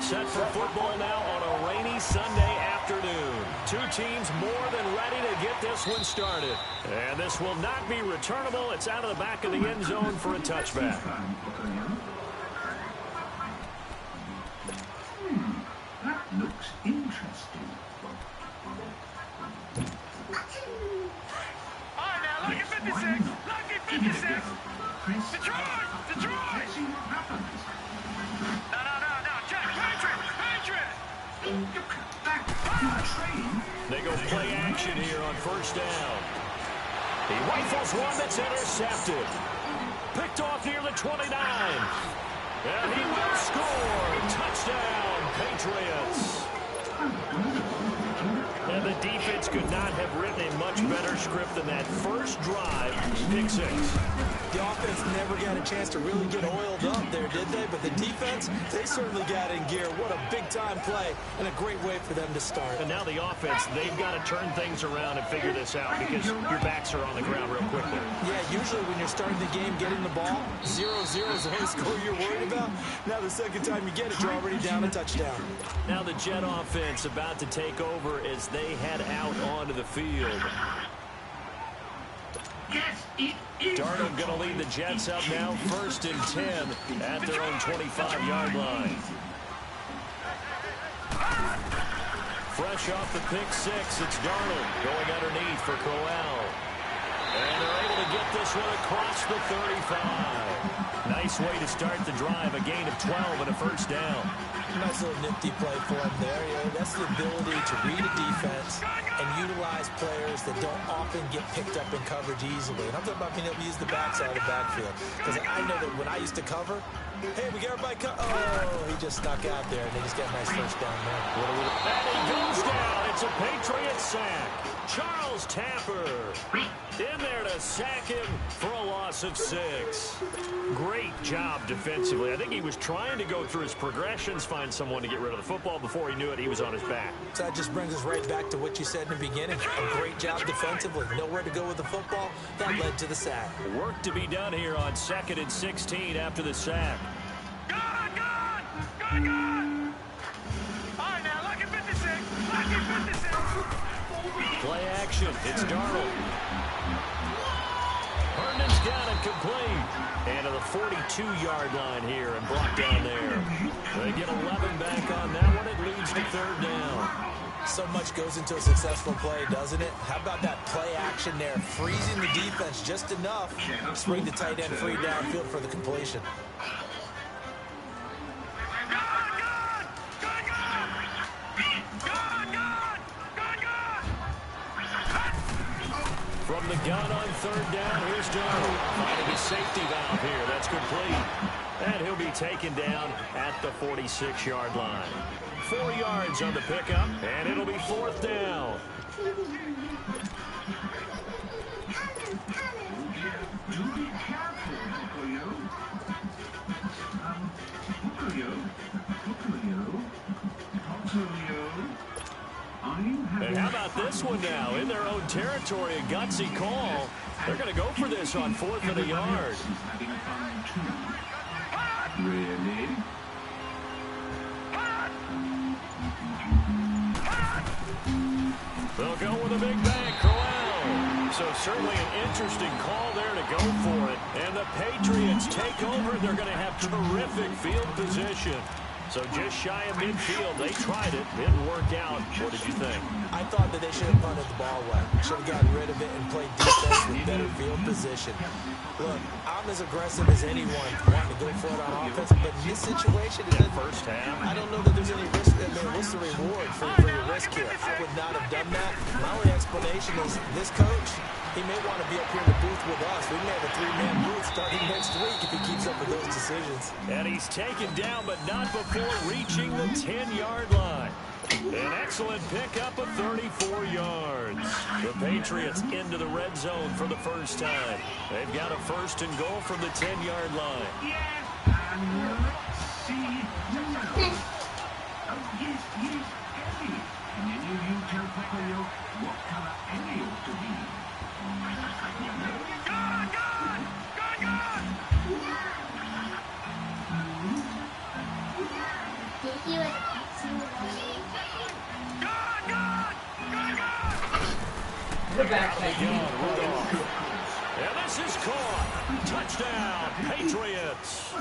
Set for football now on a rainy Sunday afternoon. Two teams more than ready to get this one started. And this will not be returnable. It's out of the back of the end zone for a touchback. That looks interesting. All right, now, lucky 56. Lucky 56. Detroit! Detroit! See what happens. No. Check. Patriot! Look at that. Good train. They go play action here on first down. He rifles one that's intercepted. Picked off near the 29. And he will score. Touchdown, Patriots. And the defense could not have written a much better script than that first drive, pick six. The offense never got a chance to really get oiled up there, did they? But the defense, they certainly got in gear. What a big-time play and a great way for them to start. And now the offense, they've got to turn things around and figure this out because your backs are on the ground real quickly. Yeah, usually when you're starting the game, getting the ball, 0-0 is the only score you're worried about. Now the second time you get it, you're already down a touchdown. Now the Jet offense about to take over as they head out onto the field. Yes, it is. Darnold going to lead the Jets up now, 1st and 10 at their own 25-yard line. Fresh off the pick six, it's Darnold going underneath for Crowell. And they're able to get this one across the 35. Nice way to start the drive, a gain of 12 and a first down. Nice little nifty play for him there. You know, that's the ability to read a defense and utilize players that don't often get picked up in coverage easily. And I'm talking about being able to use the backside of the backfield. Because I know that when I used to cover, hey, we got everybody oh, he just stuck out there, and they just got a nice first down there. And he goes down. It's a Patriot sack. Charles Tapper in there to sack him for a loss of 6. Great job defensively. I think he was trying to go through his progressions, find someone to get rid of the football. Before he knew it, he was on his back. So that just brings us right back to what you said in the beginning. A great job defensively. Nowhere to go with the football. That led to the sack. Work to be done here on 2nd and 16 after the sack. Good! All right, now, lucky 56. Lucky 56. Play action. It's Darnold. Herndon's got it complete. And to the 42-yard line here and brought down there. They get 11 back on that one. It leads to 3rd down. So much goes into a successful play, doesn't it? How about that play action there? Freezing the defense just enough to bring the tight end free downfield for the completion. From the gun on 3rd down, here's Darnold. Finding his safety valve here. That's complete. And he'll be taken down at the 46-yard line. 4 yards on the pickup, and it'll be 4th down. Do be careful, And how about this one now? In their own territory, a gutsy call. They're going to go for this on 4th and a yard. Really? They'll go with a big bang, Crowell. So certainly an interesting call there to go for it. And the Patriots take over. They're going to have terrific field position. So just shy of midfield. They tried it. Didn't work out. What did you think? I thought that they should have punted the ball away. Should have gotten rid of it and played defense with better field position. Look, I'm as aggressive as anyone wanting to go for it on offense, but in this situation, First half, I don't know that there's any risk. I mean, what's the reward for your risk here? I would not have done that. My only explanation is this coach, he may want to be up here in the booth with us. We may have a 3-man booth starting next week if he keeps up with those decisions. and he's taken down, but not before reaching the 10-yard line. An excellent pickup of 34 yards. The Patriots into the red zone for the first time. They've got a 1st and goal from the 10-yard line. Yes, and see. Oh, yes, Ellie. And then you tell Pocoyo what color Ellie ought to be. And this is caught. Touchdown, Patriots.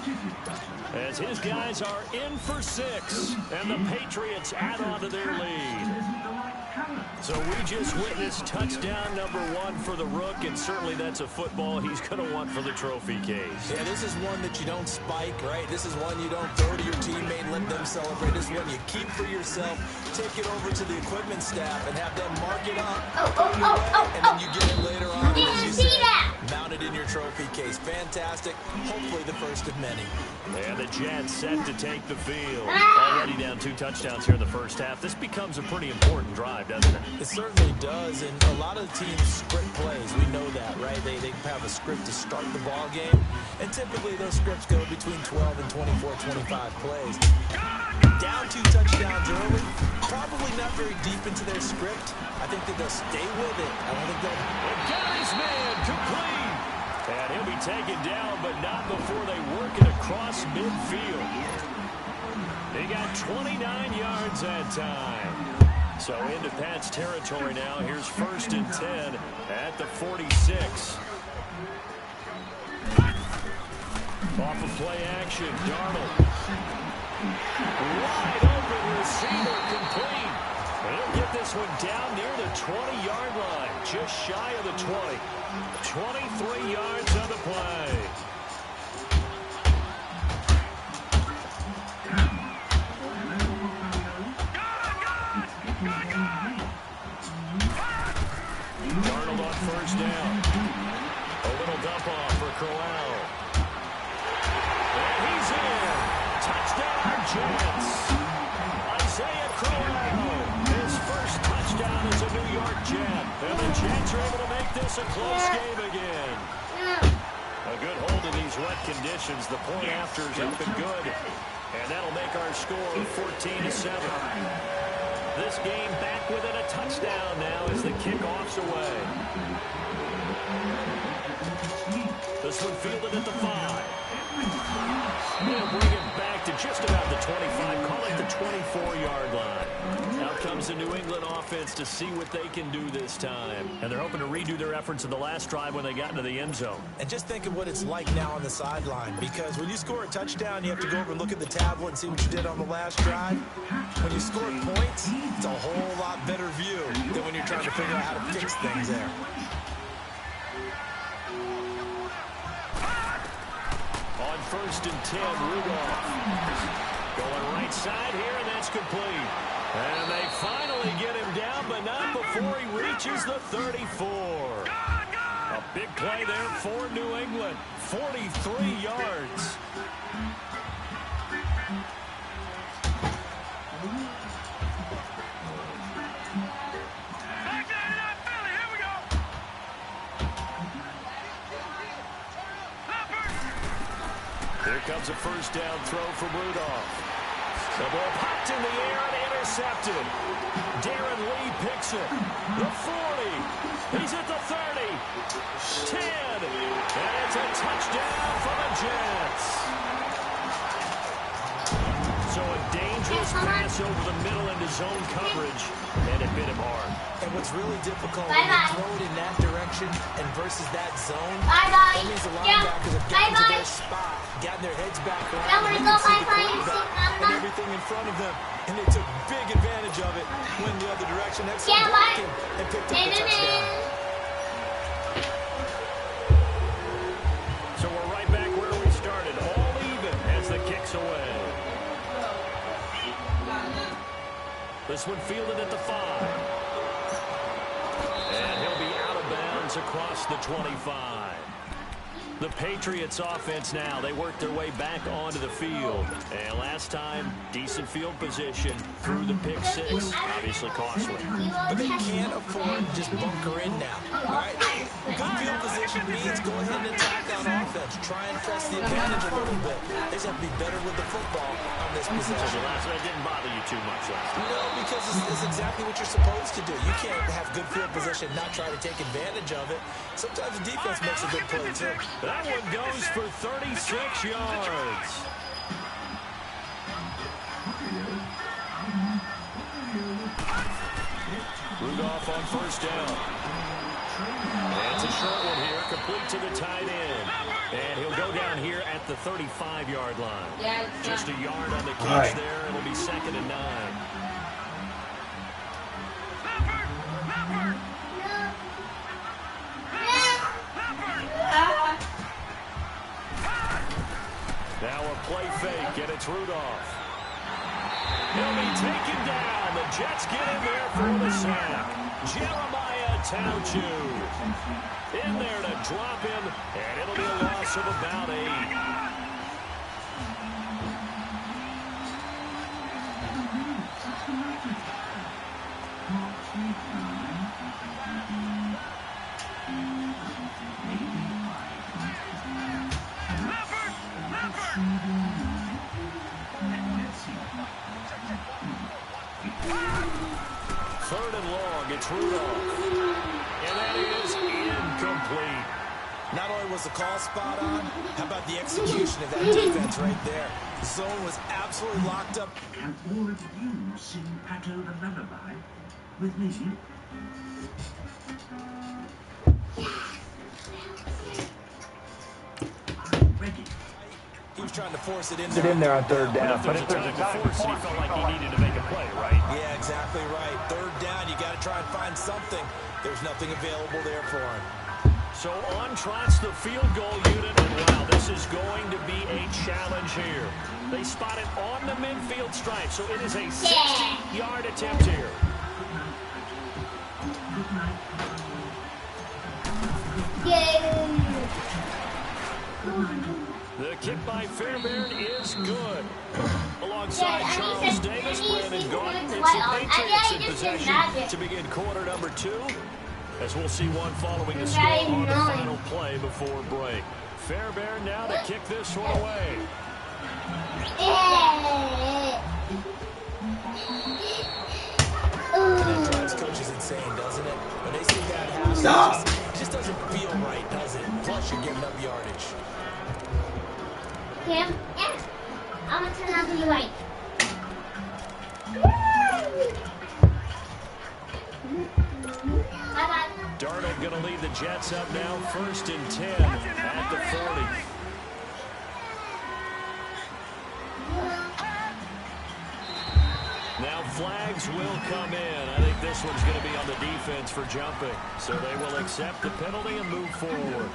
As his guys are in for 6, and the Patriots add on to their lead. So we just witnessed touchdown number 1 for the Rook, and certainly that's a football he's going to want for the trophy case. Yeah, this is one that you don't spike, right? This is one you don't throw to your teammate and let them celebrate. This is one you keep for yourself, take it over to the equipment staff, and have them mark it up. And then you get it later on, as you said, mounted in your trophy case. Fantastic. Hopefully the first of many. And the Jets set to take the field. Already down 2 touchdowns here in the first half. This becomes a pretty important drive, doesn't it? It certainly does, and a lot of the teams script plays. We know that, right? They have a script to start the ball game, and typically those scripts go between 12 and 24, 25 plays. Down 2 touchdowns early, probably not very deep into their script. I think that they'll stay with it. I don't think they'll... Got his man complete. And he'll be taken down, but not before they work it across midfield. He got 29 yards that time. So into Pat's territory now. Here's 1st and 10 at the 46. Off of play action, Darnold. Wide open receiver, complete. And he'll get this one down near the 20-yard line, just shy of the 20. 23 yards on the play. Darnold on 1st down. A little dump off for Crowell. And he's in. Touchdown, Jets. Isaiah Crowell. His first touchdown as a New York Jet. And the Jets are able to make this a close game again. A good hold in these wet conditions. The point after's up and good. And that'll make our score 14-7. This game back within a touchdown now as the kickoff's away. This one fielded at the 5. They'll bring it back to just about the 25, call it the 24-yard line. Out comes the New England offense to see what they can do this time. And they're hoping to redo their efforts in the last drive when they got into the end zone. And just think of what it's like now on the sideline, because when you score a touchdown, you have to go over and look at the tablet and see what you did on the last drive. When you score points, it's a whole lot better view than when you're trying to figure out how to fix things there. On 1st and 10, Rudolph. Going right side here, and that's complete. And they finally get him down, but not before he reaches the 34. A big play there for New England. 43 yards. Here comes a 1st down throw from Rudolph. The ball popped in the air and intercepted. Darren Lee picks it. The 40. He's at the 30. 10. And it's a touchdown for the Jets. So a dangerous pass over the middle into zone coverage, and it bit him hard. And what's really difficult when you throw it in that direction and versus that zone, that means the linebackers have gotten to their spot, gotten their heads back around, and you can see the quarterback and everything in front of them. And they took big advantage of it, went the other direction, excellent blocking, and picked up the touchdown. So we're right back where we started, all even as the kick's away. This one fielded at the 5. And he'll be out of bounds across the 25. The Patriots offense now, they work their way back onto the field. And last time, decent field position through the pick 6. Obviously costly. But they can't afford to just bunker in now. All right? Good field position means go ahead and attack on offense. Try and press the advantage a little bit. They just have to be better with the football on this possession. So the last one didn't bother you too much last time. No, because it's exactly what you're supposed to do. You can't have good field position, not try to take advantage of it. Sometimes the defense makes a good play, too. That one goes for 36 yards. Rudolph on first down. And it's a short one here, complete to the tight end. And he'll go down here at the 35-yard line. Just a yard on the catch there. It'll be 2nd and 9. Now a play fake, and it's Rudolph. He'll be taken down. The Jets get in there for the sack. Jeremiah Tauchu in there to drop him, and it'll be a loss of about 8. Third and long, it's Rudolph. And that is incomplete. Not only was the call spot on, how about the execution of that defense right there? The zone was absolutely locked up. Can all of you sing Pato the Lullaby with me? I'm ready. He was trying to force it in there on third down. But if there's a time to force it, he felt like he needed to make a play, right? Yeah, exactly right. Third down, you got to try and find something. There's nothing available there for him. So on trots the field goal unit, and wow, this is going to be a challenge here. They spot it on the midfield stripe, so it is a 60-yard attempt here. The kick by Fairbairn is good. Alongside Charles Davis, Brandon Gordon, it's the Patriots in possession to begin quarter number 2. As we'll see one following the score on the final play before break. Fairbairn now to kick this one away. That drives coaches insane, doesn't it? When they see that happen, it just doesn't feel right, does it? Plus, you're giving up yardage. Kim, I'm going to turn on the light. Darnold going to lead the Jets up now, 1st and 10 at the 40. Now flags will come in. I think this one's going to be on the defense for jumping. So they will accept the penalty and move forward.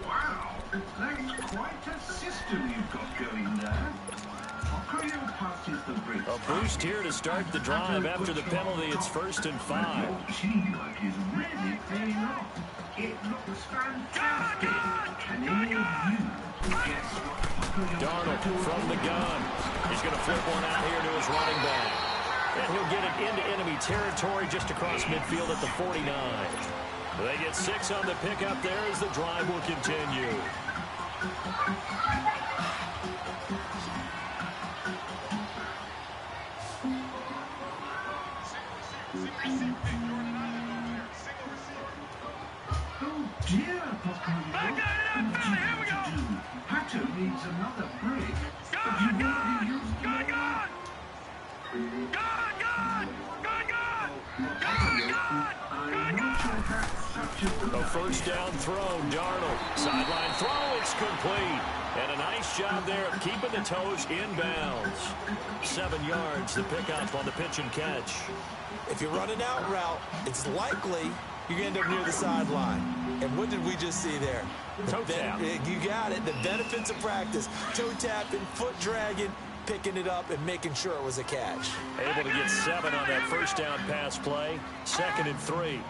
Wow, that's quite a system you've got going there. Passes the bridge. A boost here to start the drive after the penalty. It's 1st and 5. Your teamwork is really paying off. It looks fantastic. Can any of you guess what Darnold from the gun. He's going to flip one out here to his running back. And he'll get it into enemy territory just across midfield at the 49. They get 6 on the pickup there as the drive will continue. Oh dear, Pocoyo. Here we go. Pato needs another break. But you've already used Gone! I'm not sure that's such a good A first down throw, Darnold. Sideline throw, it's complete. And a nice job there of keeping the toes in bounds. 7 yards, the pickup on the pitch and catch. If you're running out route, it's likely you're going to end up near the sideline. And what did we just see there? Toe tap. You got it. The benefits of practice. Toe tapping, foot dragging, picking it up, and making sure it was a catch. Able to get 7 on that first down pass play. 2nd and 3.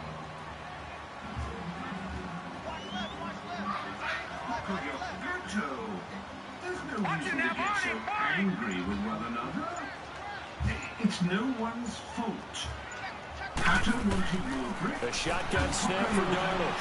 There's no reason to get so angry with one another. It's no one's fault. Pato wanted more grip. A shotgun snap for Darnold.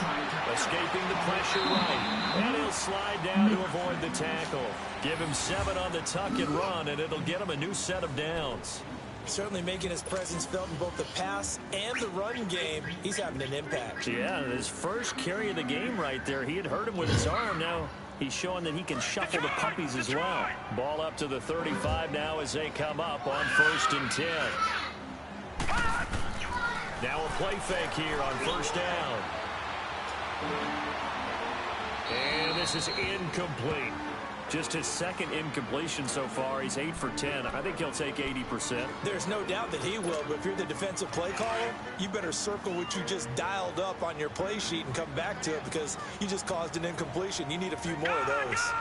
Escaping the pressure right. And he'll slide down to avoid the tackle. Give him 7 on the tuck and run, and it'll get him a new set of downs. Certainly making his presence felt in both the pass and the run game. He's having an impact. Yeah, his first carry of the game right there. He had hurt him with his arm. Now he's showing that he can shuffle the puppies as well. Ball up to the 35 now as they come up on 1st and 10. Now a play fake here on 1st down. And this is incomplete. Just his second incompletion so far. He's 8 for 10. I think he'll take 80%. There's no doubt that he will, but if you're the defensive play caller, you better circle what you just dialed up on your play sheet and come back to it because you just caused an incompletion. You need a few more of those.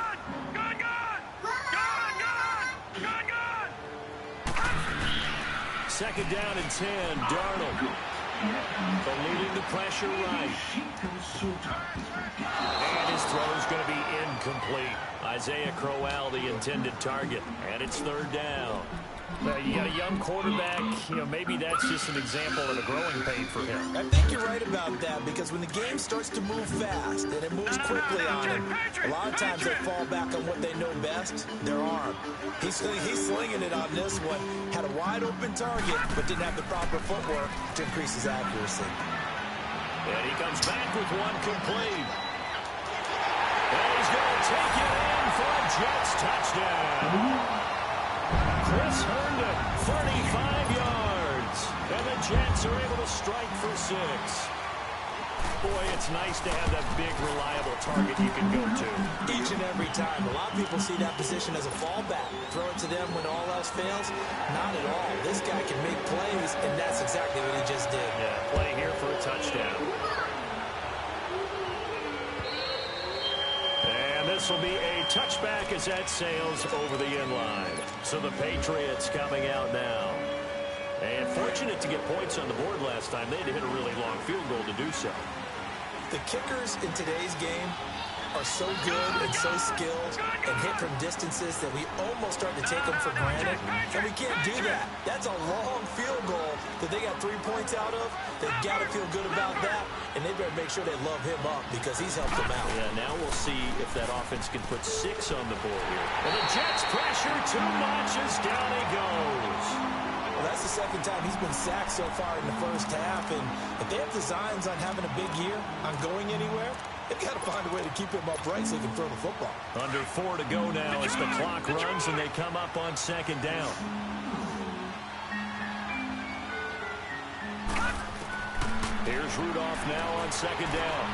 Second down and 10. Darnold. Eluding the pressure right. And his throw is going to be incomplete. Isaiah Crowell, the intended target. And it's 3rd down. You got a young quarterback. Maybe that's just an example of a growing pain for him. I think you're right about that because when the game starts to move fast and it moves quickly on him, a lot of times they fall back on what they know best, their arm. He's slinging it on this one. Had a wide open target, but didn't have the proper footwork to increase his accuracy. And he comes back with one complete. And he's going to take it in for a Jets touchdown. Chris Herndon, 35 yards. And the Jets are able to strike for 6. Boy, it's nice to have that big, reliable target you can go to. Each and every time. A lot of people see that position as a fallback. Throw it to them when all else fails. Not at all. This guy can make plays, and that's exactly what he just did. Yeah, play here for a touchdown. And this will be a touchback as that sails over the end line. So the Patriots coming out now. And fortunate to get points on the board last time. They had to hit a really long field goal to do so. The kickers in today's game are so good and so skilled and hit from distances that we almost start to take them for granted. And we can't do that. That's a long field goal that they got 3 points out of. They've got to feel good about that. And they better make sure they love him up because he's helped them out. Yeah, now we'll see if that offense can put 6 on the board here. And the Jets pressure too much as down he goes. Well, that's the second time he's been sacked so far in the first half. And if they have designs on having a big year, on going anywhere, they've got to find a way to keep him upright so he can throw the football. Under 4 to go now as the clock runs and they come up on 2nd down. Here's Rudolph now on 2nd down.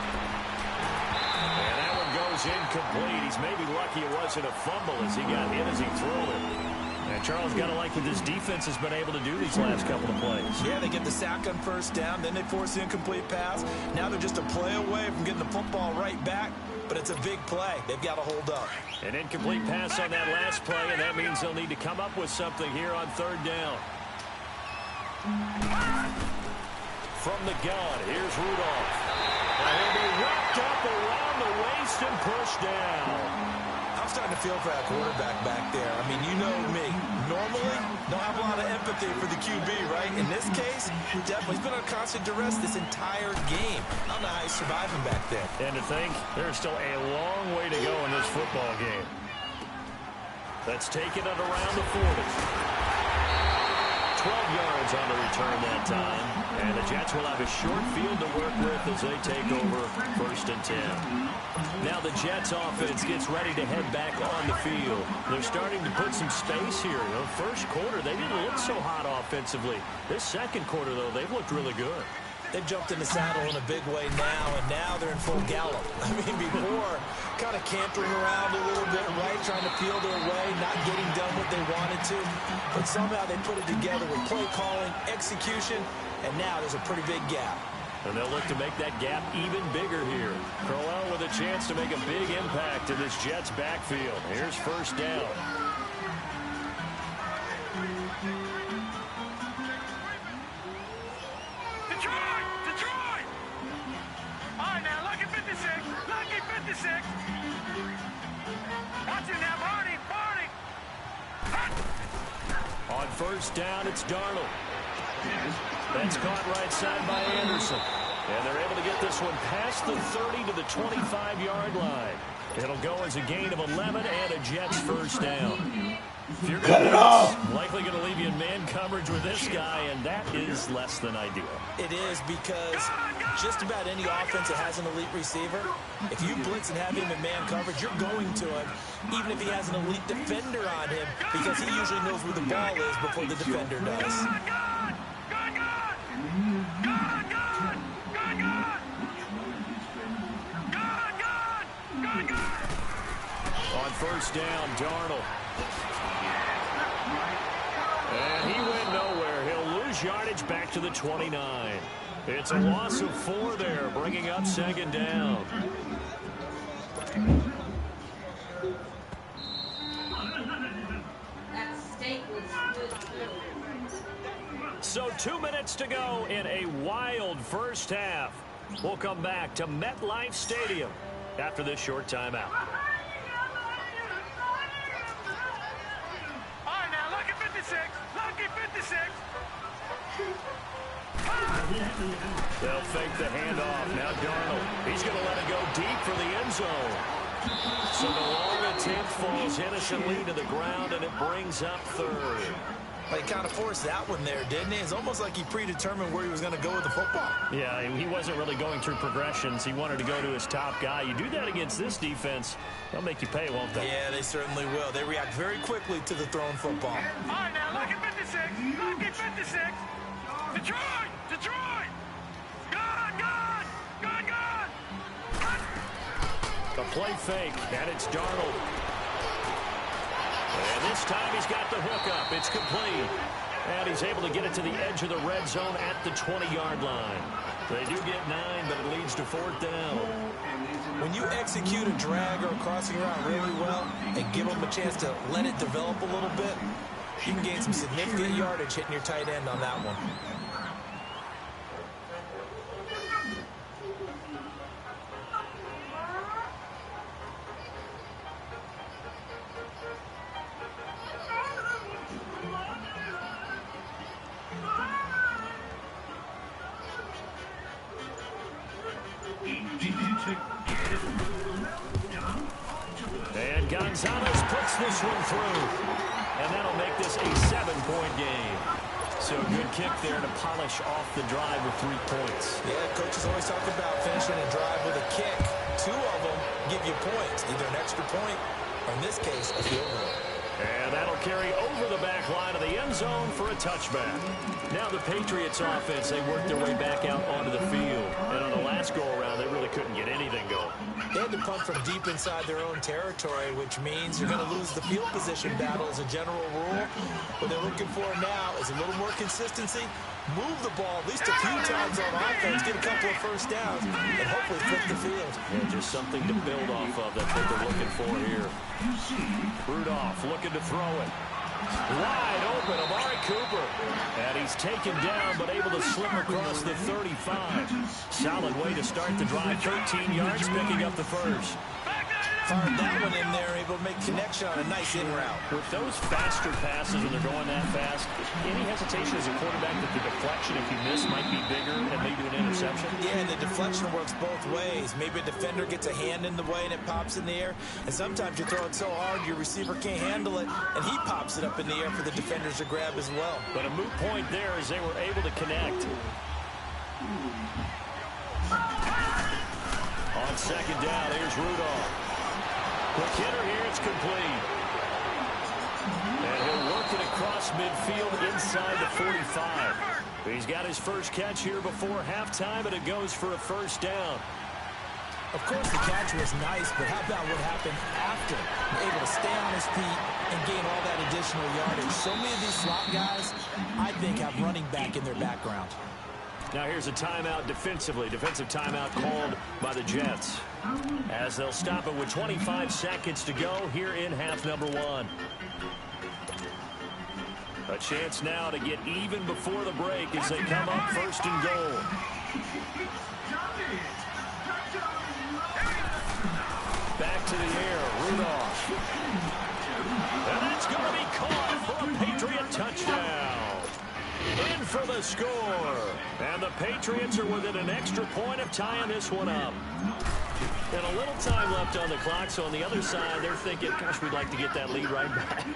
And that one goes incomplete. He's maybe lucky it wasn't a fumble as he got hit as he threw it. And Charles, got to like what this defense has been able to do these last couple of plays. Yeah, they get the sack on 1st down, then they force the incomplete pass. Now they're just a play away from getting the football right back, but it's a big play. They've got to hold up. An incomplete pass on that last play, and that means they'll need to come up with something here on 3rd down. From the gun, here's Rudolph. And he'll be wrapped up around the waist and pushed down. I'm starting to feel for that quarterback back there. I mean, you know me. Normally, don't have a lot of empathy for the QB, right? In this case, definitely. He's been on constant duress this entire game. I don't know how he's surviving back there. And to think, there's still a long way to go in this football game. Let's take it at around the 40. 12 yards on the return that time. And the Jets will have a short field to work with as they take over 1st and 10. Now the Jets offense gets ready to head back on the field. They're starting to put some space here. First quarter, they didn't look so hot offensively. This second quarter, though, they've looked really good. They've jumped in the saddle in a big way now, and now they're in full gallop. I mean, before, kind of cantering around a little bit, right, trying to feel their way, not getting done what they wanted to. But somehow they put it together with play calling, execution, and now there's a pretty big gap. And they'll look to make that gap even bigger here. Crowell with a chance to make a big impact in this Jets backfield. Here's 1st down. Detroit! All right, now, lucky 56. Lucky 56. Watch it now, Barney. On 1st down, it's Darnold. That's caught right side by Anderson. And they're able to get this one past the 30 to the 25-yard line. It'll go as a gain of 11 and a Jets 1st down. Cut it off. Likely going to leave you in man coverage with this guy, and that is less than ideal. It is, because just about any offense that has an elite receiver, if you blitz and have him in man coverage, you're going to him, even if he has an elite defender on him, because he usually knows where the ball is before the defender does. On first down, Darnold. And he went nowhere. He'll lose yardage back to the 29. It's a loss of 4 there, bringing up second down. That steak was good. So 2 minutes to go in a wild first half. We'll come back to MetLife Stadium after this short timeout. All right, now, lucky 56. Lucky 56. They'll fake the handoff. Now Darnold. He's going to let it go deep for the end zone. So the long attempt falls innocently to the ground, and it brings up third. Well, he kind of forced that one there, didn't he? It's almost like he predetermined where he was going to go with the football. Yeah, he wasn't really going through progressions. He wanted to go to his top guy. You do that against this defense, they'll make you pay, won't they? Yeah, they certainly will. They react very quickly to the thrown football. All right, now, lucky 56. Lucky 56. Detroit! Detroit! Gone! Gone! Gone! Gone! A play fake, and it's Darnold. And this time he's got the hook up. It's complete. And he's able to get it to the edge of the red zone at the 20-yard line. They do get 9, but it leads to fourth down. When you execute a drag or a crossing route really well and give them a chance to let it develop a little bit, you can gain some significant yardage hitting your tight end on that one. And Gonzalez puts this one through. And that'll make this a 7-point game. So a good kick there to polish off the drive with 3 points. Yeah, coaches always talk about finishing a drive with a kick. 2 of them give you points, either an extra point or, in this case, a field goal. And that'll carry over the back line of the end zone for a touchback. Now the Patriots offense, they worked their way back out onto the field. And on the last go-around, they really couldn't get anything going. They had to punt from deep inside their own territory, which means you're going to lose the field position battle as a general rule. What they're looking for now is a little more consistency, move the ball at least a few times on offense, get a couple of first downs, and hopefully flip the field. Yeah, just something to build off of. That's what they're looking for here. Rudolph looking to throw it. Wide open, Amari Cooper. And he's taken down, but able to slip across the 35. Solid way to start the drive. 13 yards, picking up the first. Fired that one in there, able to make connection on a nice in route. With those faster passes, when they're going that fast, any hesitation as a quarterback that the deflection, if you miss, might be bigger and maybe an interception? Yeah, and the deflection works both ways. Maybe a defender gets a hand in the way and it pops in the air. And sometimes you throw it so hard your receiver can't handle it, and he pops it up in the air for the defenders to grab as well. But a moot point there as they were able to connect. On second down, here's Rudolph. Quick hitter here, it's complete. And he'll work it across midfield inside the 45. He's got his first catch here before halftime, and it goes for a first down. Of course, the catch was nice, but how about what happened after? Able to stay on his feet and gain all that additional yardage. So many of these slot guys, I think, have running back in their background. Now here's a timeout defensively. Defensive timeout called by the Jets. As they'll stop it with 25 seconds to go here in half number 1. A chance now to get even before the break as they come up first and goal. Back to the air, Rudolph. And that's going to be caught for a Patriot touchdown. In for the score. And the Patriots are within an extra point of tying this one up. And a little time left on the clock, so on the other side, they're thinking, gosh, we'd like to get that lead right back.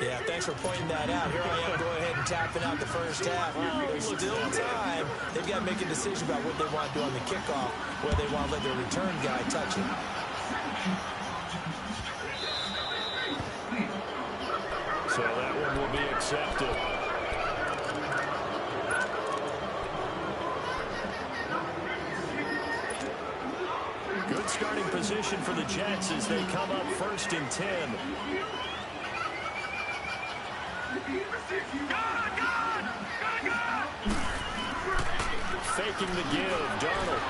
Yeah, thanks for pointing that out. Here I am going ahead and tapping out the first half. There's still time. They've got to make a decision about what they want to do on the kickoff, whether they want to let their return guy touch it. So that one will be accepted. Good starting position for the Jets as they come up 1st and 10. Faking the give, Darnold.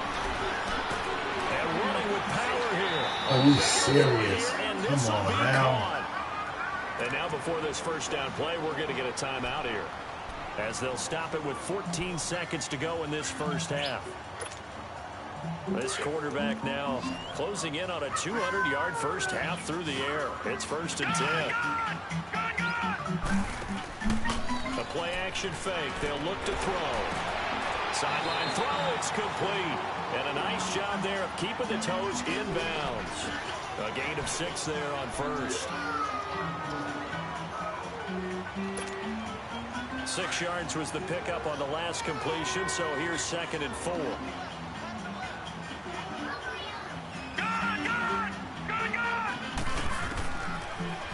And running with power here. Are you serious? Come on now. And now before this first down play, we're going to get a timeout here, as they'll stop it with 14 seconds to go in this first half. This quarterback now closing in on a 200-yard first half through the air. It's 1st and 10. A play-action fake. They'll look to throw. Sideline throw. It's complete. And a nice job there of keeping the toes inbounds. A gain of 6 there on first. 6 yards was the pickup on the last completion, so here's 2nd and 4.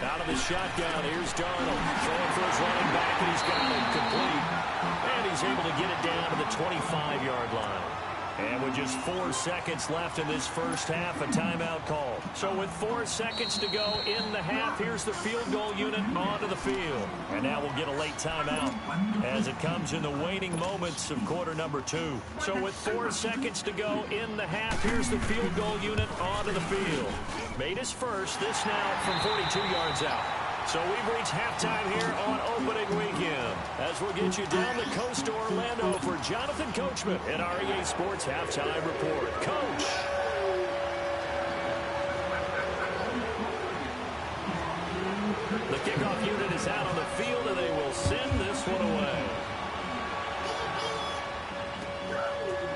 Out of the shotgun, here's Darnold. Throwing for his running back, and he's got it complete. And he's able to get it down to the 25-yard line. And with just 4 seconds left in this first half, a timeout call. So with 4 seconds to go in the half, here's the field goal unit onto the field. And now we'll get a late timeout as it comes in the waning moments of quarter number 2. So with 4 seconds to go in the half, here's the field goal unit onto the field. Made his first, this now from 42 yards out. So we've reached halftime here on opening weekend, as we'll get you down the coast to Orlando for Jonathan Coachman in our EA Sports Halftime Report. Coach. The kickoff unit is out on the field, and they will send this one away.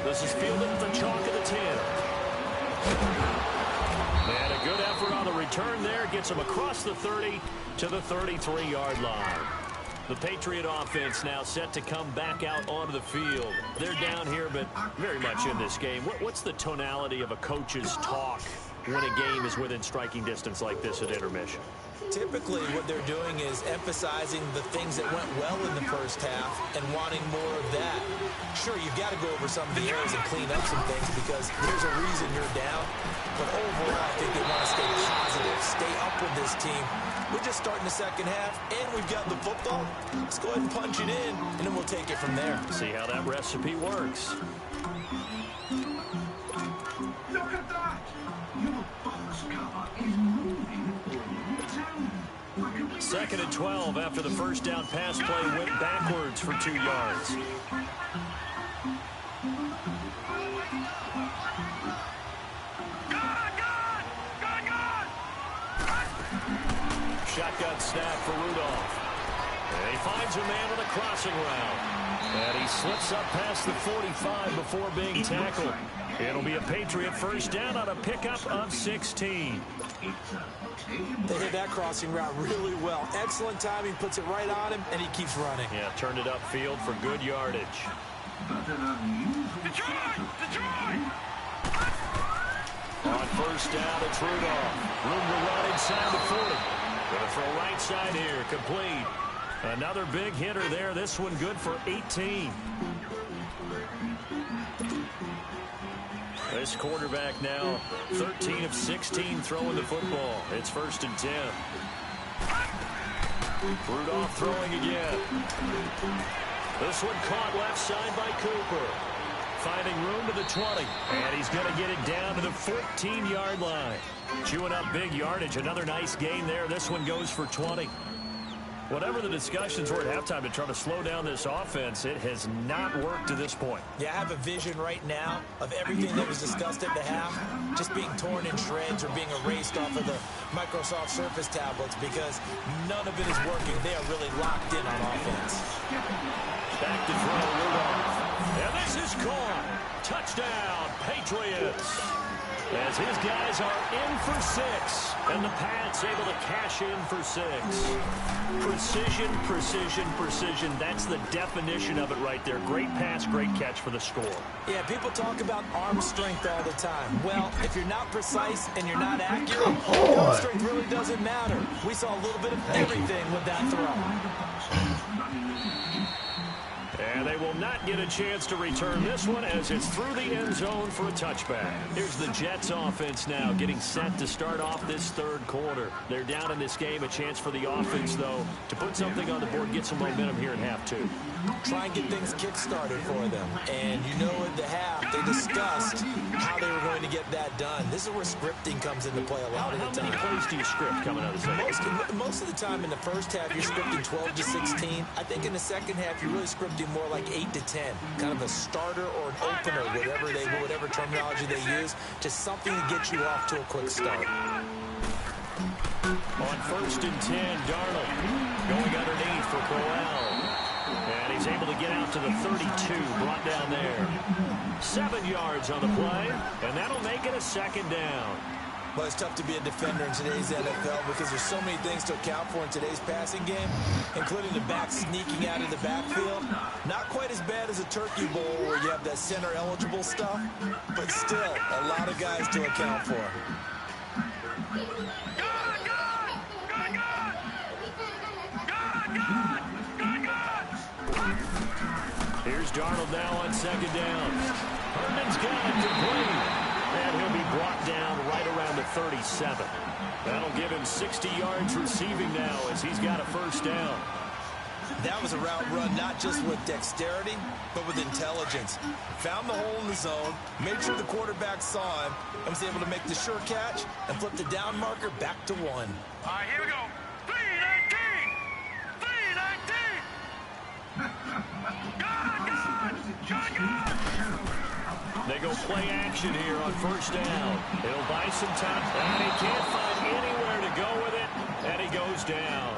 This is fielded at the chalk of the 10. And a good effort on the return there. Gets him across the 30 to the 33-yard line. The Patriot offense now set to come back out onto the field. They're down here, but very much in this game. What's the tonality of a coach's talk when a game is within striking distance like this at intermission? Typically, what they're doing is emphasizing the things that went well in the first half and wanting more of that. Sure, you've got to go over some of the areas and clean up some things because there's a reason you're down. But overall, I think they want to stay positive, stay up with this team. We're just starting the second half, and we've got the football. Let's go ahead and punch it in, and then we'll take it from there. See how that recipe works. Look at that! Your box cover is moving all the time. 2nd and 12 after the first down pass play went backwards for 2 yards. Shotgun snap for Rudolph. And he finds a man on a crossing route. And he slips up past the 45 before being tackled. It'll be a Patriot first down on a pickup of 16. They hit that crossing route really well. Excellent timing, puts it right on him, and he keeps running. Yeah, turned it upfield for good yardage. Detroit! Detroit! On first down, it's Rudolph. Room to run inside the 40. Gonna throw right side here, complete. Another big hitter there. This one good for 18. This quarterback now 13 of 16 throwing the football. It's 1st and 10. Rudolph throwing again. This one caught left side by Cooper. Finding room to the 20. And he's going to get it down to the 14-yard line. Chewing up big yardage. Another nice gain there. This one goes for 20. Whatever the discussions were at halftime to try to slow down this offense, it has not worked to this point. Yeah, I have a vision right now of everything that was discussed at the half just being torn in shreds or being erased off of the Microsoft Surface tablets because none of it is working. They are really locked in on offense. Back to throw, Rudolph. And this is caught. Touchdown, Patriots. As his guys are in for 6, and the Pats able to cash in for 6. Precision, precision, precision. That's the definition of it right there. Great pass, great catch for the score. Yeah, people talk about arm strength all the time. Well, if you're not precise and you're not accurate, arm strength really doesn't matter. We saw a little bit of everything with that throw. And they will not get a chance to return this one as it's through the end zone for a touchback. Here's the Jets offense now getting set to start off this third quarter. They're down in this game. A chance for the offense, though, to put something on the board, get some momentum here in half 2. Try and get things kick-started for them. And you know at the half, they discussed how they were going to get that done. This is where scripting comes into play a lot of the time. How many plays do you script coming out of the second? Most of the time in the first half, you're scripting 12 to 16. I think in the second half, you're really scripting more like 8 to 10. Kind of a starter or an opener, whatever terminology they use, just something to get you off to a quick start. On 1st and 10, Darnold going underneath for Crowell. And he's able to get out to the 32, brought down there. 7 yards on the play, and that'll make it a second down. Well, it's tough to be a defender in today's NFL because there's so many things to account for in today's passing game, including the back sneaking out of the backfield. Not quite as bad as a turkey bowl where you have that center-eligible stuff, but still a lot of guys to account for. Here's Darnold now on 2nd down. Herndon's got it complete. And he'll be brought down right around the 37. That'll give him 60 yards receiving now as he's got a 1st down. That was a route run not just with dexterity, but with intelligence. Found the hole in the zone, made sure the quarterback saw him, and was able to make the sure catch and flip the down marker back to 1. All right, here we go. 319! 319! They go play action here on 1st down. It'll buy some time, and he can't find anywhere to go with it, and he goes down.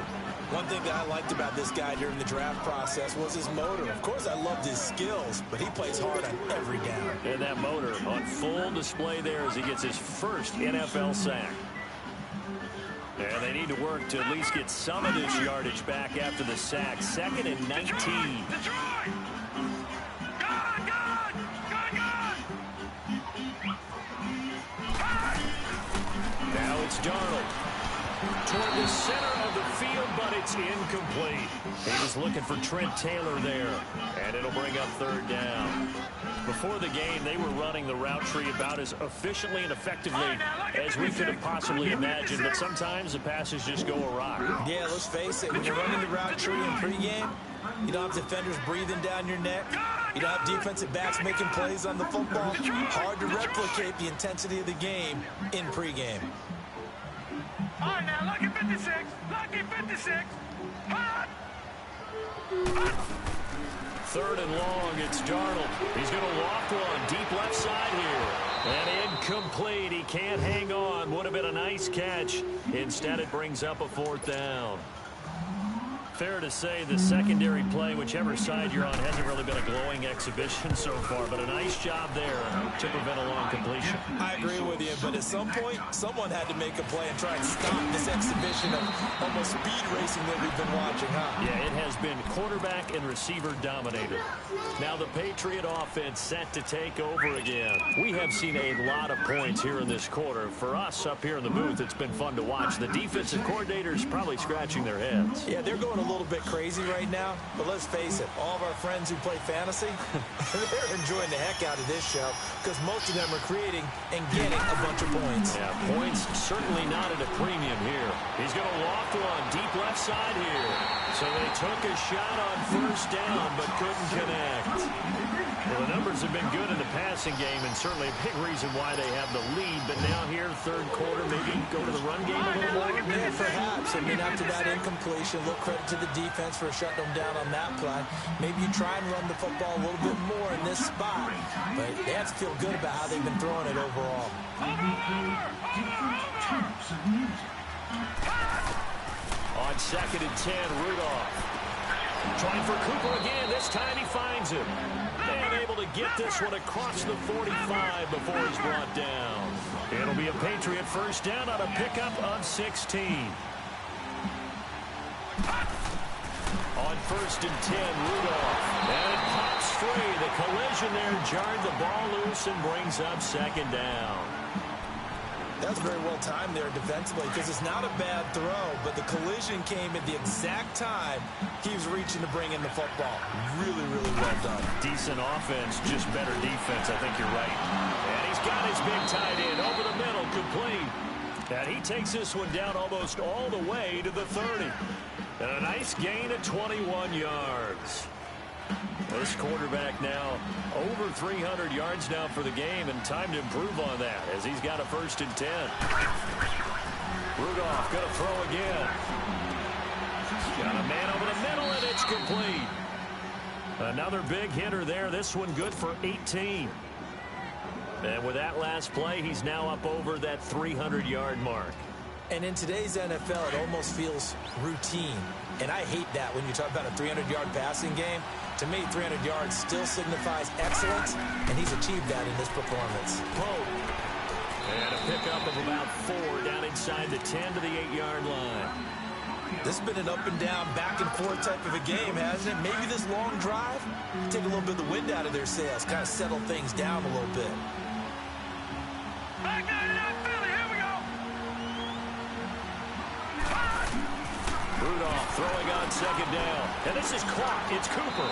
One thing that I liked about this guy during the draft process was his motor. Of course, I loved his skills, but he plays hard on every down. And that motor on full display there as he gets his first NFL sack. And they need to work to at least get some of this yardage back after the sack. 2nd and 19. Now it's Darnold toward the center of the field, but it's incomplete. He was looking for Trent Taylor there, and it'll bring up 3rd down. Before the game, they were running the route tree about as efficiently and effectively as we could have possibly imagined, but sometimes the passes just go awry. Yeah, let's face it, when you're running the route tree in pregame, you don't have defenders breathing down your neck. You don't have defensive backs making plays on the football. Hard to replicate the intensity of the game in pregame. All right, now, lucky 56. Lucky 56. Hot. 3rd and long, it's Darnold. He's going to loft one deep left side here. And incomplete. He can't hang on. Would have been a nice catch. Instead, it brings up a 4th down. Fair to say the secondary play, whichever side you're on, hasn't really been a glowing exhibition so far, but a nice job there to prevent a long completion. I agree with you, but at some point, someone had to make a play and try and stop this exhibition of almost speed racing that we've been watching, huh? Yeah, it has been quarterback and receiver dominated. Now the Patriot offense set to take over again. We have seen a lot of points here in this quarter. For us up here in the booth, it's been fun to watch. The defensive coordinators probably scratching their heads. Yeah, they're going a little bit crazy right now, but let's face it, all of our friends who play fantasy, they're enjoying the heck out of this show because most of them are creating and getting a bunch of points. Yeah, points certainly not at a premium here. He's going to loft one deep left side here. So they took a shot on 1st down but couldn't connect. Well, the numbers have been good in the passing game and certainly a big reason why they have the lead. But now here, 3rd quarter, maybe go to the run game a little more? Yeah, perhaps. I mean, after that incompletion, a little credit to the defense for shutting them down on that play. Maybe you try and run the football a little bit more in this spot. But they have to feel good about how they've been throwing it overall. On 2nd and 10, Rudolph. Trying for Cooper again. This time he finds him. And able to get this one across the 45 before he's brought down. It'll be a Patriot first down on a pickup of 16. On 1st and 10, Rudolph. And it pops free. The collision there jarred the ball loose and brings up 2nd down. That's very well timed there defensively because it's not a bad throw, but the collision came at the exact time he was reaching to bring in the football. Really, really well done. Decent offense, just better defense. I think you're right. And he's got his big tight end over the middle, complete. And he takes this one down almost all the way to the 30. And a nice gain of 21 yards. This quarterback now over 300 yards now for the game, and time to improve on that as he's got a 1st and 10. Rudolph going to throw again. Got a man over the middle, and it's complete. Another big hitter there. This one good for 18. And with that last play, he's now up over that 300-yard mark. And in today's NFL, it almost feels routine. And I hate that when you talk about a 300-yard passing game. To me, 300 yards still signifies excellence, and he's achieved that in this performance. Pope. And a pickup of about 4 down inside the 10 to the 8-yard line. This has been an up and down, back and forth type of a game, hasn't it? Maybe this long drive, take a little bit of the wind out of their sails, kind of settle things down a little bit. Rudolph throwing on 2nd down. And this is caught. It's Cooper.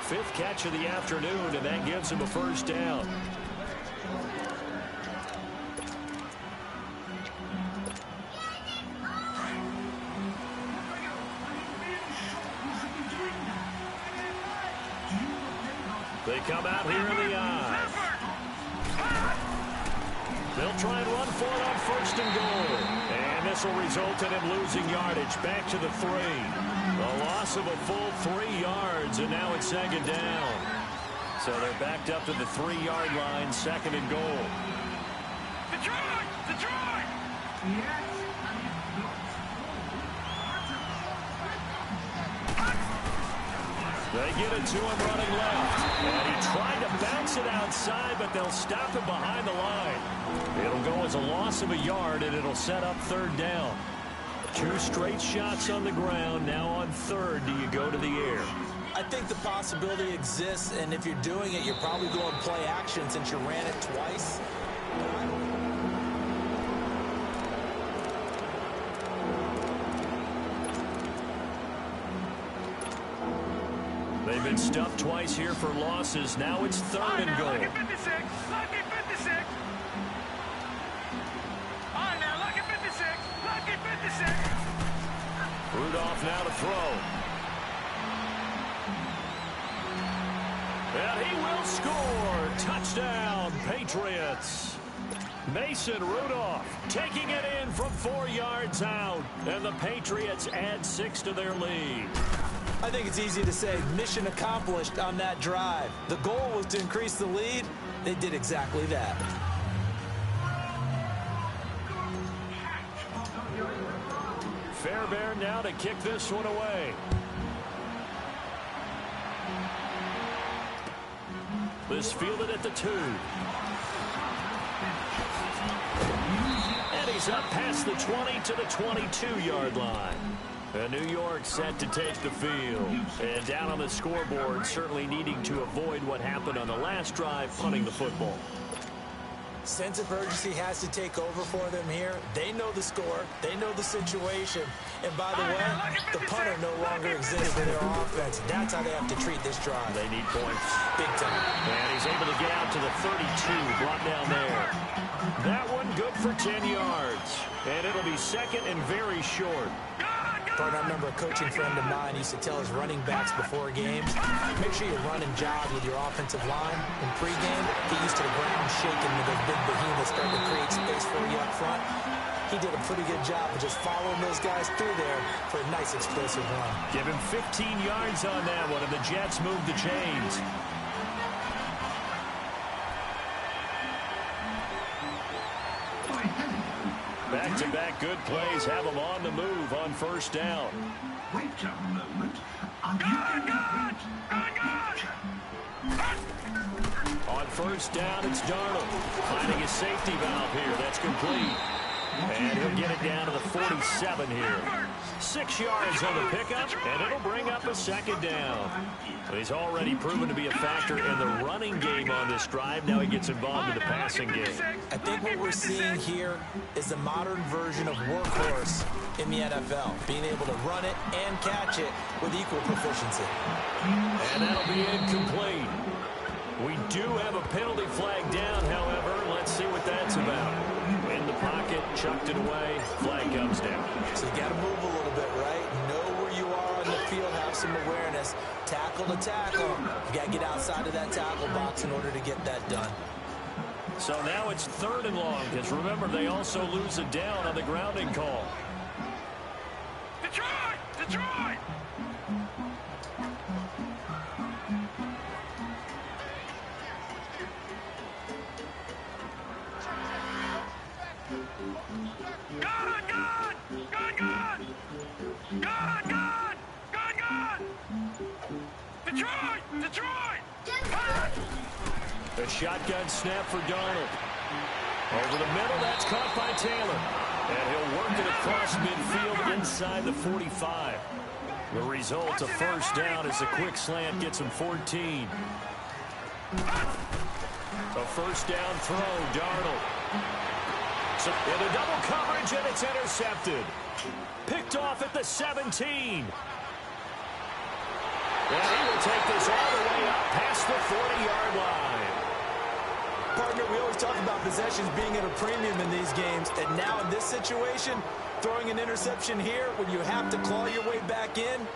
5th catch of the afternoon, and that gives him a 1st down. They come out here in the eye. They'll try and run for it on 1st and goal. And this will result in him losing yardage back to the 3. A loss of a full 3 yards, and now it's 2nd down. So they're backed up to the 3-yard line, 2nd and goal. Detroit! Detroit! Yes. They get it to him running left. And he tried to bounce it outside, but they'll stop him behind the line. It'll go as a loss of a yard, and it'll set up 3rd down. 2 straight shots on the ground. Now on 3rd, do you go to the air? I think the possibility exists, and if you're doing it, you're probably going to play action since you ran it twice. They've been stuffed twice here for losses. Now it's 3rd and goal. Lucky 56. Lucky 56. All right, now, lucky 56. Lucky 56. Rudolph now to throw. And he will score. Touchdown, Patriots. Mason Rudolph taking it in from 4 yards out. And the Patriots add 6 to their lead. I think it's easy to say mission accomplished on that drive. The goal was to increase the lead. They did exactly that. Fairbairn now to kick this one away. This fielded at the 2. And he's up past the 20 to the 22-yard line. And New York set to take the field. And down on the scoreboard, certainly needing to avoid what happened on the last drive, punting the football. Sense of urgency has to take over for them here. They know the score. They know the situation. And by the way, the punter no longer exists in their offense. That's how they have to treat this drive. They need points. Big time. And he's able to get out to the 32, brought down there. That one good for 10 yards. And it'll be 2nd and very short. Partner, I remember a coaching friend of mine used to tell his running backs before games, make sure you run and jog with your offensive line. In pregame, get used to the ground shaking with those big behemoths starting to create space for you up front. He did a pretty good job of just following those guys through there for a nice explosive run. Give him 15 yards on that one, and the Jets move the chains. Back-to-back good plays have them on the move on 1st down. Wait a moment. On first down, it's Darnold. Finding his safety valve here. That's complete. And he'll get it down to the 47 here. 6 yards on the pickup, and it'll bring up a second down. He's already proven to be a factor in the running game on this drive. Now he gets involved in the passing game. I think what we're seeing here is the modern version of workhorse in the NFL, being able to run it and catch it with equal proficiency. And that'll be incomplete. We do have a penalty flag down, however. Let's see what that's about. In the pocket, chucked it away, flag comes down. So you got to move a little bit, right? Know where you are on the field, have some awareness. Tackle to tackle. You got to get outside of that tackle box in order to get that done. So now it's 3rd and long, because remember, they also lose a down on the grounding call. Detroit! Detroit! The shotgun snap for Darnold. Over the middle, that's caught by Taylor. And he'll work it across midfield inside the 45. The result, a first down as the quick slant gets him 14. A first down throw, Darnold. So in a double coverage, and it's intercepted. Picked off at the 17. And he will take this all the way up past the 40-yard line. Partner, we always talk about possessions being at a premium in these games, and now in this situation, throwing an interception here when you have to claw your way back in,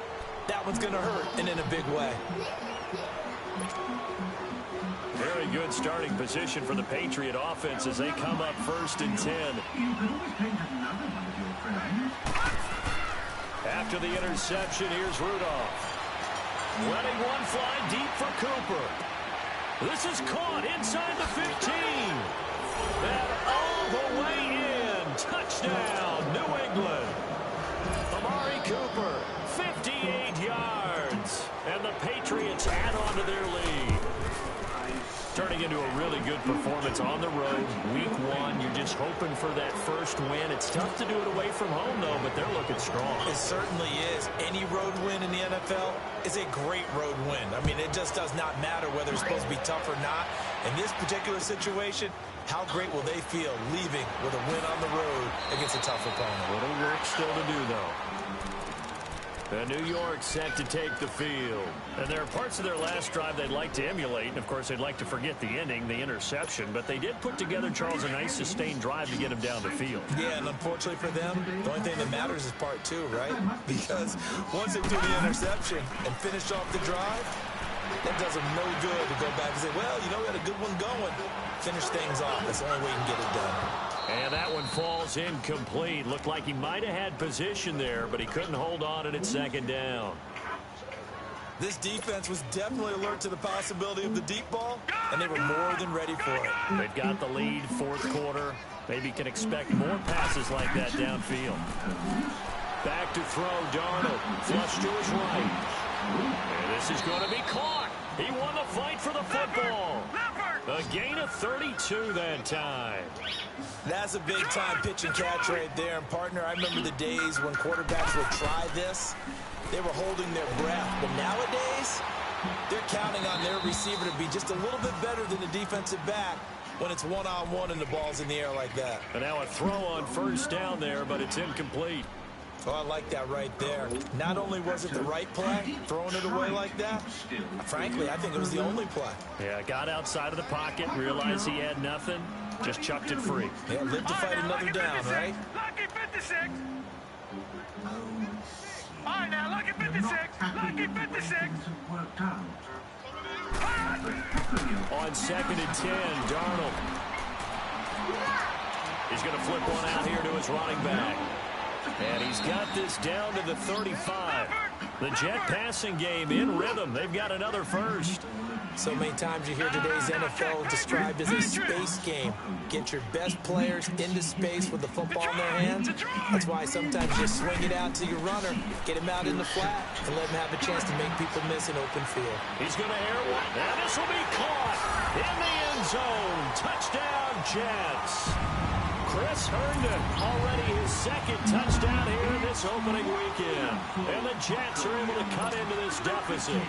that one's going to hurt, and in a big way. Very good starting position for the Patriot offense as they come up 1st and 10. After the interception, here's Rudolph. Letting one fly deep for Cooper. This is caught inside the 15. And all the way in. Touchdown, New England. Amari Cooper, 58 yards. And the Patriots add on to their lead. Turning into a really good performance on the road. Week 1, you're just hoping for that first win. It's tough to do it away from home, though, but they're looking strong. It certainly is. Any road win in the NFL is a great road win. I mean, it just does not matter whether it's supposed to be tough or not. In this particular situation, how great will they feel leaving with a win on the road against a tough opponent? A little work still to do, though. And New York set to take the field. And there are parts of their last drive they'd like to emulate. And, of course, they'd like to forget the ending, the interception. But they did put together, Charles, a nice sustained drive to get him down the field. Yeah, and unfortunately for them, the only thing that matters is part 2, right? Because once they do the interception and finish off the drive, that does them no good to go back and say, well, you know, we had a good one going. Finish things off. That's the only way you can get it done. And that one falls incomplete. Looked like he might have had position there, but he couldn't hold on at 2nd down. This defense was definitely alert to the possibility of the deep ball, and they were more than ready for it. They've got the lead, 4th quarter. Maybe can expect more passes like that downfield. Back to throw, Darnold. Flush to his right. And this is going to be caught. He won the fight for the football. A gain of 32 that time. That's a big-time pitch and catch right there. And, partner, I remember the days when quarterbacks would try this. They were holding their breath. But nowadays, they're counting on their receiver to be just a little bit better than the defensive back when it's one-on-one and the ball's in the air like that. And now a throw on first down there, but it's incomplete. Oh, I like that right there. Not only was it the right play, throwing it away like that, frankly, I think it was the only play. Yeah, got outside of the pocket, realized he had nothing, just chucked it free. Yeah, lived to fight another down, right? Lucky 56. All right, now, lucky 56. Lucky 56. On 2nd and 10, Darnold. He's going to flip one out here to his running back. And he's got this down to the 35. The Jet passing game in rhythm. They've got another first. So many times you hear today's NFL described as a space game. Get your best players into space with the football in their hands. That's why sometimes you swing it out to your runner, get him out in the flat, and let him have a chance to make people miss an open field. He's going to air one, and this will be caught in the end zone. Touchdown, Jets. Chris Herndon, already his second touchdown here this opening weekend. And the Jets are able to cut into this deficit.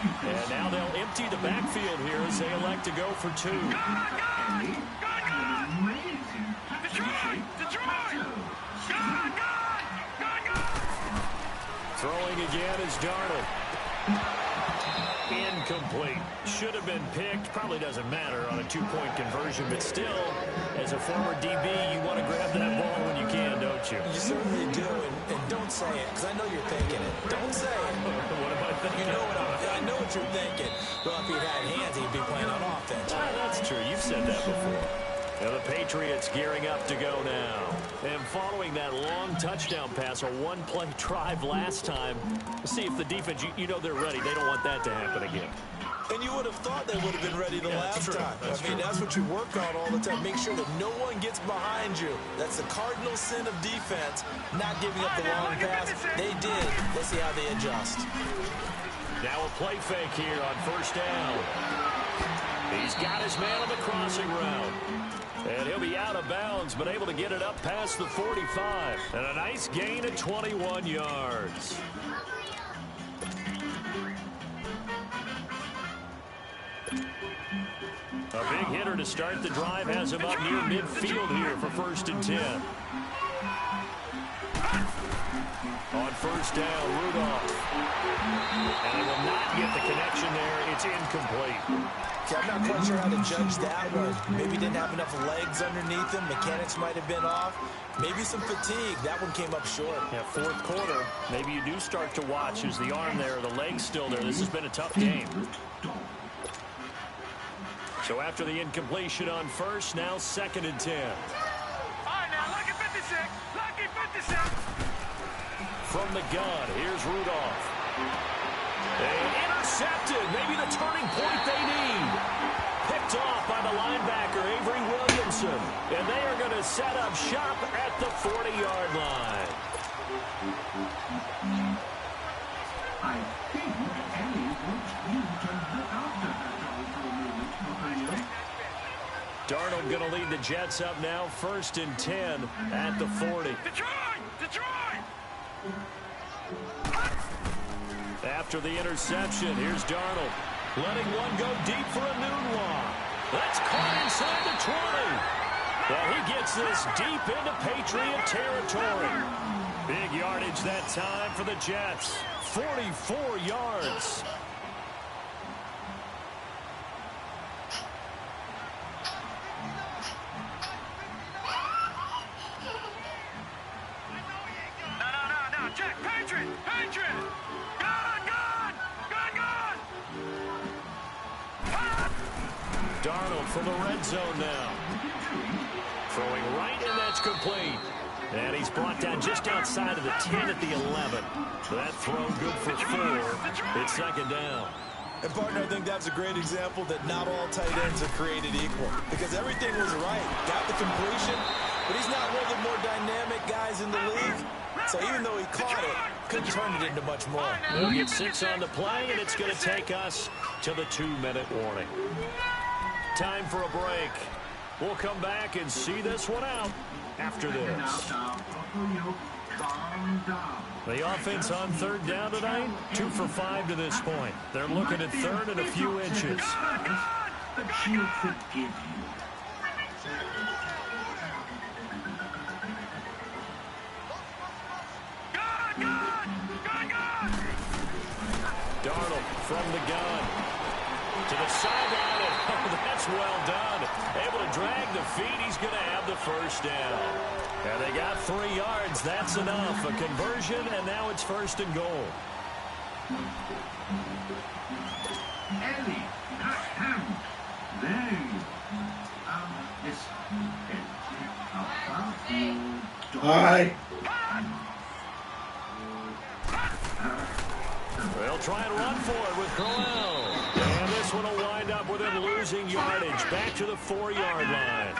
And now they'll empty the backfield here as they elect to go for two. Throwing again is Darnold. Incomplete. Should have been picked. Probably doesn't matter on a two-point conversion, but still, as a former DB, you want to grab that ball when you can, don't you? You certainly do, and don't say it, because I know you're thinking it. Don't say it. What am I thinking? You know I know what you're thinking. Well, if he'd had hands, he'd be playing on offense. That's true. You've said that before. Now the Patriots gearing up to go now. And following that long touchdown pass, a one-play drive last time, see if the defense, you know they're ready. They don't want that to happen again. And you would have thought they would have been ready the last time. That's what you work on all the time. Make sure that no one gets behind you. That's the cardinal sin of defense, not giving up the long pass. They did. Let's see how they adjust. Now a play fake here on first down. He's got his man on the crossing route. And he'll be out of bounds, but able to get it up past the 45. And a nice gain of 21 yards. A big hitter to start the drive has him up near midfield here for 1st and 10. On first down, Rudolph. And he will not get the connection there. It's incomplete. Okay, I'm not quite sure how to judge that one. Maybe didn't have enough legs underneath him. Mechanics might have been off. Maybe some fatigue. That one came up short. Yeah, 4th quarter. Maybe you do start to watch. Is the arm there or the leg's still there? This has been a tough game. So after the incompletion on first, now 2nd and 10. All right, now, lucky 56. Lucky 56. From the gun, here's Rudolph. They intercepted. Maybe the turning point they need. Picked off by the linebacker, Avery Williamson. And they are going to set up shop at the 40-yard line. I think Ellie wants you to look after that dog for a moment, Nathaniel. Darnold going to lead the Jets up now, 1st and 10 at the 40. Detroit! Detroit! After the interception, here's Darnold. Letting one go deep for a Nunwa. That's caught inside the 20. Well, he gets this deep into Patriot territory. Big yardage that time for the Jets. 44 yards. No, Jack, Patriot! Patriot! Darnold from the red zone now. Throwing right, and that's complete. And he's brought down just outside of the 10 at the 11. So that throw good for 4. It's 2nd down. And, partner, I think that's a great example that not all tight ends are created equal. Because everything was right. Got the completion, but he's not one of the more dynamic guys in the league. So even though he caught it, couldn't turn it into much more. We'll get 6 on the play, and it's going to take us to the 2-minute warning. Time for a break. We'll come back and see this one out after this. The offense on 3rd down tonight, 2 for 5 to this point. They're looking at 3rd and a few inches. But she'll forgive you. Darnold from the gun to the sideline. Oh, that's well done. Able to drag the feet. He's going to have the 1st down. And they got 3 yards. That's enough. A conversion, and now it's 1st and goal. Ellie, there you go. Hi. They'll try and run for it with Crowell. And this one will wind and losing yardage back to the 4-yard line.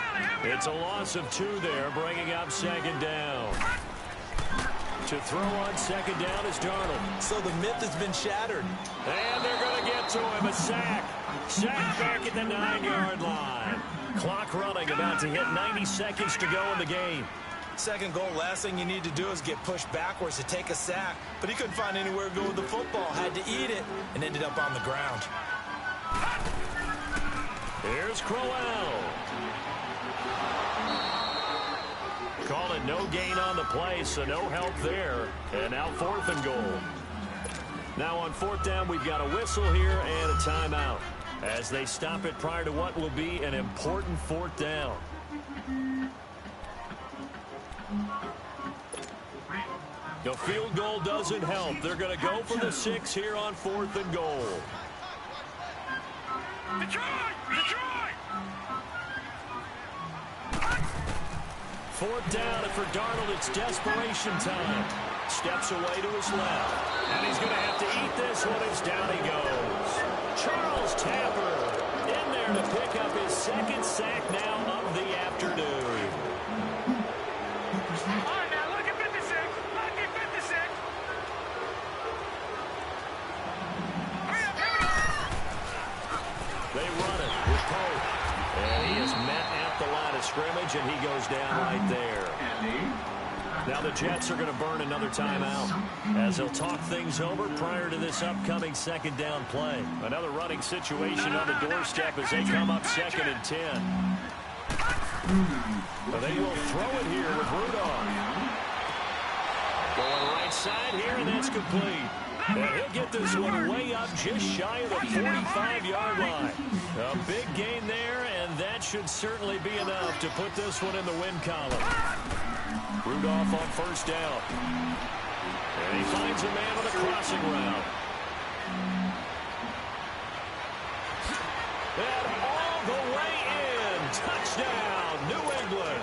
It's a loss of 2 there, bringing up second down. To throw on second down is Darnold. So the myth has been shattered. And they're going to get to him. A sack. Sack back at the 9-yard line. Clock running, about to hit 90 seconds to go in the game. Second goal, last thing you need to do is get pushed backwards to take a sack. But he couldn't find anywhere to go with the football. Had to eat it and ended up on the ground. Here's Crowell. Call it no gain on the play, so no help there. And now 4th and goal. Now on 4th down, we've got a whistle here and a timeout as they stop it prior to what will be an important 4th down. The field goal doesn't help. They're going to go for the 6 here on 4th and goal. Detroit! Detroit! 4th down, and for Darnold, it's desperation time. Steps away to his left, and he's going to have to eat this one as down he goes. Charles Tapper in there to pick up his 2nd sack now of the afternoon. All right, now look at 56. Look at 56. Hurry up, here we go. They run it with Pope, and he is met at the line of scrimmage, and he goes down right there. Now the Jets are going to burn another timeout as they'll talk things over prior to this upcoming 2nd down play. Another running situation on the doorstep as they come up 2nd and 10. But they will throw it here with Rudolph. Going right side here, and that's complete. And he'll get this one way up just shy of the 45-yard line. A big gain there, and that should certainly be enough to put this one in the win column. Rudolph on 1st down. And he finds a man on the crossing route. And all the way in. Touchdown, New England.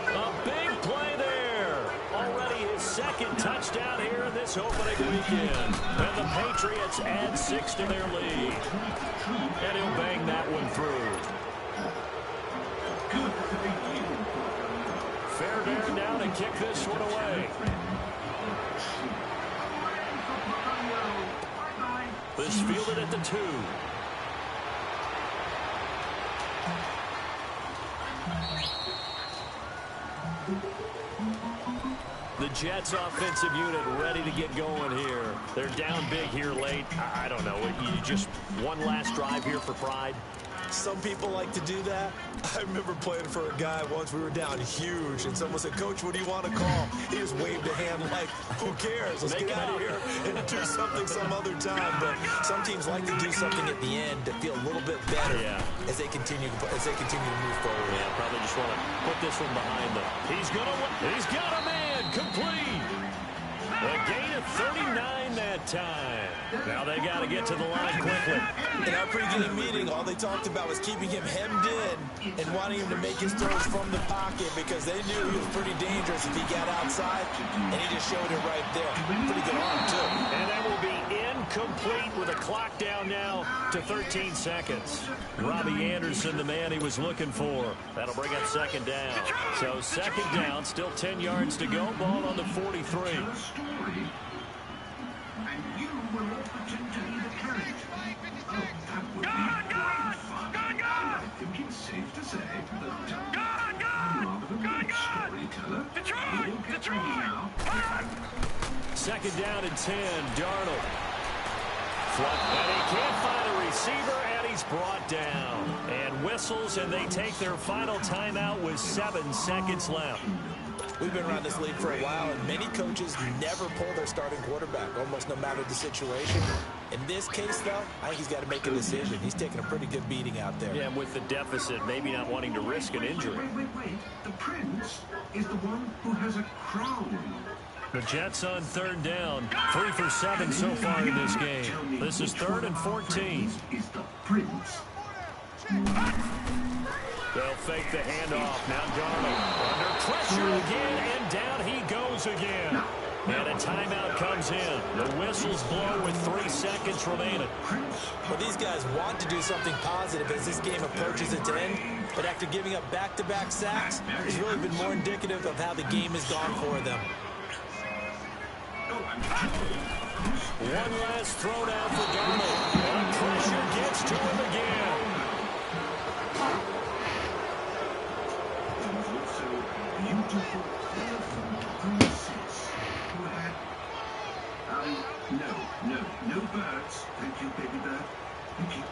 A big play there. Already his 2nd touchdown here in this opening weekend. And the Patriots add 6 to their lead. And he'll bang that one through. Fairbairn now to kick this one away. This fielded at the 2. The Jets offensive unit ready to get going here. They're down big here late. I don't know. You just one last drive here for pride. Some people like to do that. I remember playing for a guy once. We were down huge, and someone said, "Coach, what do you want to call?" He just waved a hand like, "Who cares? Let's get out of here and do something some other time." But some teams like to do something at the end to feel a little bit better as they continue to move forward. Yeah, probably just want to put this one behind them. He's got a man complete. A gain of 39 that time. Now they got to get to the line quickly. In our pregame meeting, all they talked about was keeping him hemmed in and wanting him to make his throws from the pocket because they knew he was pretty dangerous if he got outside, and he just showed it right there. Pretty good arm, too. And that will be incomplete with a clock down now to 13 seconds. Robbie Anderson, the man he was looking for. That'll bring up 2nd down. So 2nd down, still 10 yards to go. Ball on the 43. And you will all pretend to be the carrot. Oh, that would be fun. I think it's safe to say that rather than a good storyteller, you will get ready now. 2nd down and 10. Darnold. And he can't find a receiver, and he's brought down. And whistles, and they take their final timeout with 7 seconds left. We've been around this league for a while, and many coaches never pull their starting quarterback, almost no matter the situation. In this case, though, I think he's got to make a decision. He's taking a pretty good beating out there. Yeah, with the deficit, maybe not wanting to risk an injury. Wait. The prince is the one who has a crown. The Jets on 3rd down. 3 for 7 so far in this game. This is 3rd and 14. Is the prince. They'll fake the handoff. Now Darnold under pressure again, and down he goes again. And a timeout comes in. The whistles blow with 3 seconds remaining. Well, these guys want to do something positive as this game approaches its end, but after giving up back-to-back sacks, it's really been more indicative of how the game has gone for them. One last throw down for Darnold. And pressure gets to him again. There was also a beautiful elephant princess who had, no birds. Thank you, baby bird. Thank you.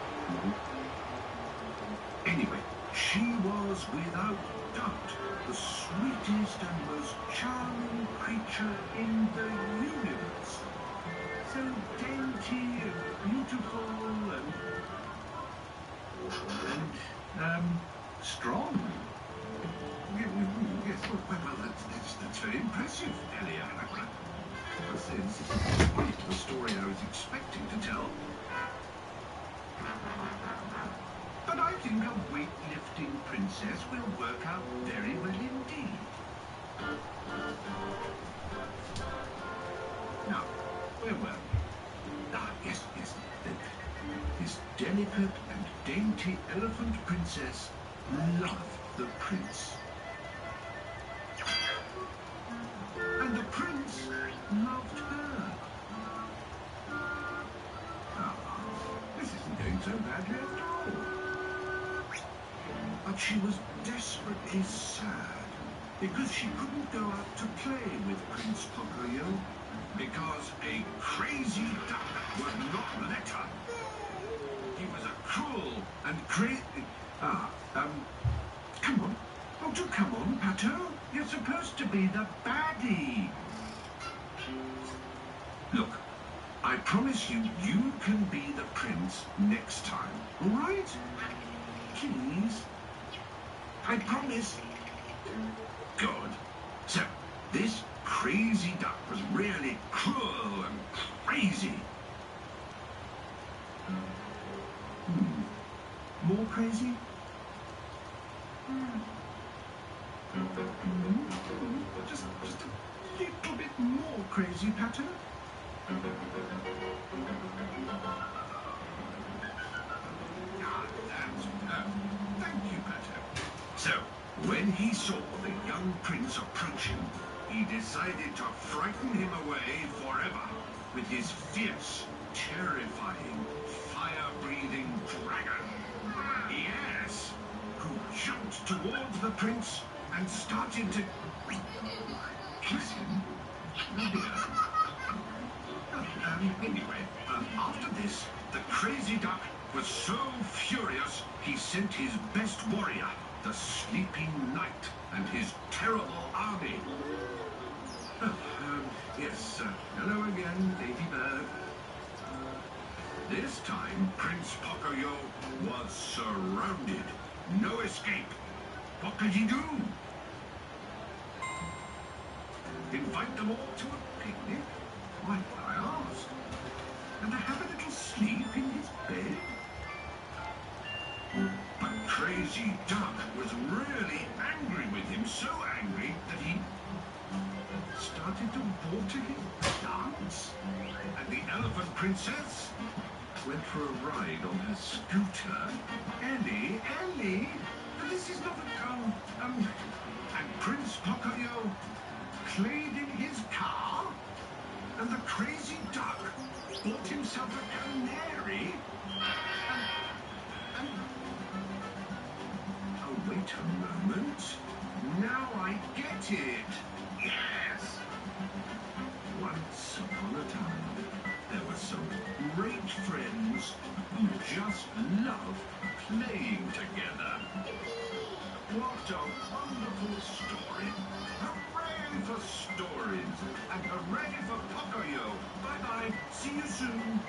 Anyway, she was without doubt the sweetest and most charming creature in the universe. So dainty and beautiful and strong. Yes, well, that's very impressive, Elliot. This is quite the story I was expecting to tell. But I think a weightlifting princess will work out very well indeed. Now, where were we? Yes. This delicate and dainty elephant princess loved the prince. And the prince loved her. This isn't going so badly after all. But she was desperately sad because she couldn't go out to play with Prince Pocoyo because a crazy duck would not let her. He was a cruel and crazy... come on. Oh, do come on, Pato. You're supposed to be the baddie. Look, I promise you, you can be the prince next time. All right? Please. I promise. Good. So, this crazy duck was really cruel and crazy. More crazy? Just a little bit more crazy, Pato. That's thank you, Pato. So, when he saw the young prince approaching, he decided to frighten him away forever with his fierce, terrifying, fire-breathing dragon. Yes, who jumped towards the prince and started to kiss him. Oh dear. Anyway, after this, the crazy duck was so furious he sent his best warrior, the sleeping knight, and his terrible army. Yes, hello again, ladybird. This time, Prince Pocoyo was surrounded. No escape. What could he do? Invite them all to a picnic? Why would I ask? And to have a little sleep in his bed? But Crazy Duck was really angry with him, so angry that he started to water his plants. And the elephant princess went for a ride on her scooter. Ellie, this is not a and Prince Pocoyo played in his car, and the crazy duck bought himself a canary, and oh, wait a moment. Now I get it. Yes. Once upon a time, there were some great friends who just loved playing together. What a wonderful story. Hooray for stories. And hooray for Pocoyo. Bye-bye. See you soon.